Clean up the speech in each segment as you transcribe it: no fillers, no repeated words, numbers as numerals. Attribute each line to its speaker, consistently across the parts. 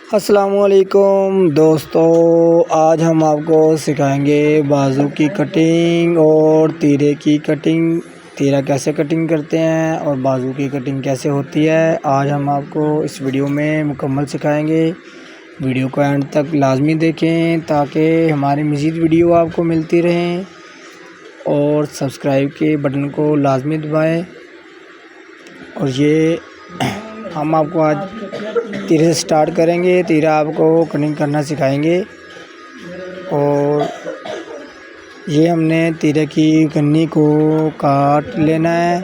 Speaker 1: अस्सलामुअलैकुम दोस्तों, आज हम आपको सिखाएंगे बाजू की कटिंग और तीरे की कटिंग। तीरा कैसे कटिंग करते हैं और बाजू की कटिंग कैसे होती है, आज हम आपको इस वीडियो में मुकम्मल सिखाएंगे। वीडियो को एंड तक लाजमी देखें ताकि हमारी मज़ीद वीडियो आपको मिलती रहें, और सब्सक्राइब के बटन को लाजमी दबाएं। और ये हम आपको आज तीरे से स्टार्ट करेंगे। तीरा आपको कटिंग करना सिखाएंगे। और ये हमने तीरे की कन्नी को काट लेना है,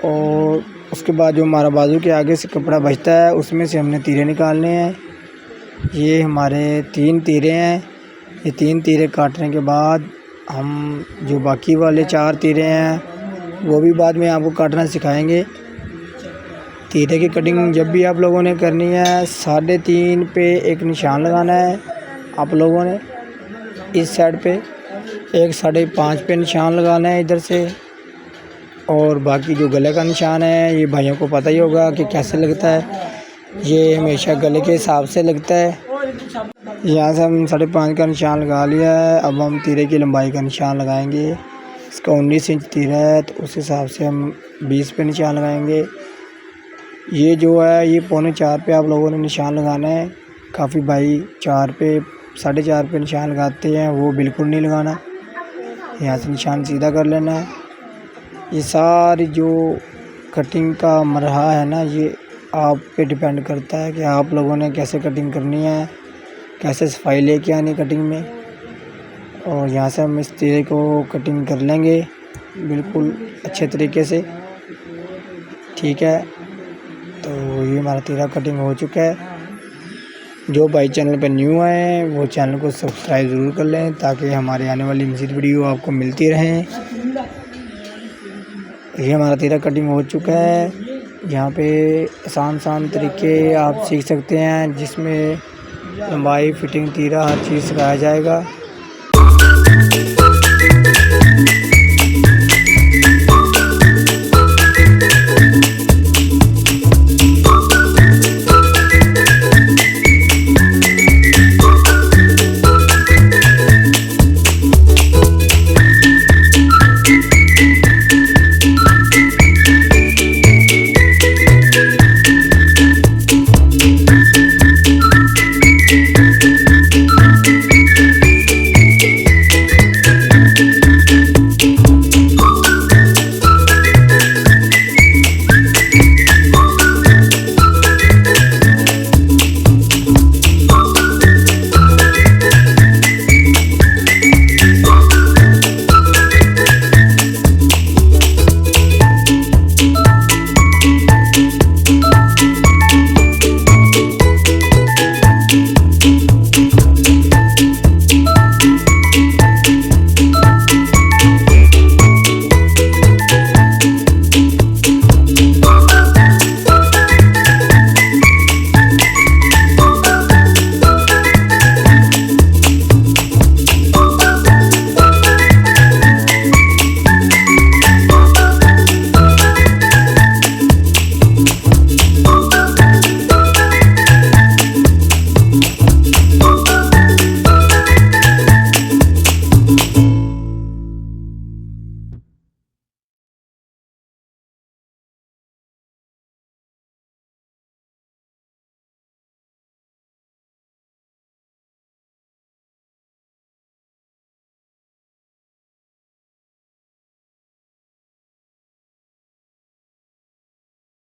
Speaker 1: और उसके बाद जो हमारा बाजू के आगे से कपड़ा बचता है उसमें से हमने तीरे निकालने हैं। ये हमारे 3 तीरे हैं। ये 3 तीरे काटने के बाद हम जो बाकी वाले 4 तीरे हैं वो भी बाद में आपको काटना सिखाएंगे। तीरे की कटिंग जब भी आप लोगों ने करनी है 3.5 पे एक निशान लगाना है आप लोगों ने, इस साइड पे एक 5.5 पे निशान लगाना है इधर से। और बाकी जो गले का निशान है ये भाइयों को पता ही होगा कि कैसे लगता है, ये हमेशा गले के हिसाब से लगता है। यहाँ से हम 5.5 का निशान लगा लिया है। अब हम तीरे की लंबाई का निशान लगाएंगे। इसका 19 इंच तीरा है तो उस हिसाब से हम 20 पे निशान लगाएंगे। ये जो है ये 3.25 पे आप लोगों ने निशान लगाना है। काफ़ी भाई 4 पे 4.5 पे निशान लगाते हैं, वो बिल्कुल नहीं लगाना। यहाँ से निशान सीधा कर लेना है। ये सारी जो कटिंग का मरहा है ना, ये आप पे डिपेंड करता है कि आप लोगों ने कैसे कटिंग करनी है, कैसे सफाई लेके आनी कटिंग में। और यहाँ से हम इस तीरे को कटिंग कर लेंगे बिल्कुल अच्छे तरीके से, ठीक है। तो ये हमारा तीरा कटिंग हो चुका है। जो भाई चैनल पर न्यू है वो चैनल को सब्सक्राइब ज़रूर कर लें ताकि हमारे आने वाली मज़ीद वीडियो आपको मिलती रहें। ये हमारा तीरा कटिंग हो चुका है। यहाँ पे आसान तरीके आप सीख सकते हैं जिसमें लंबाई, फिटिंग, तीरा हर चीज़ सिखाया जाएगा।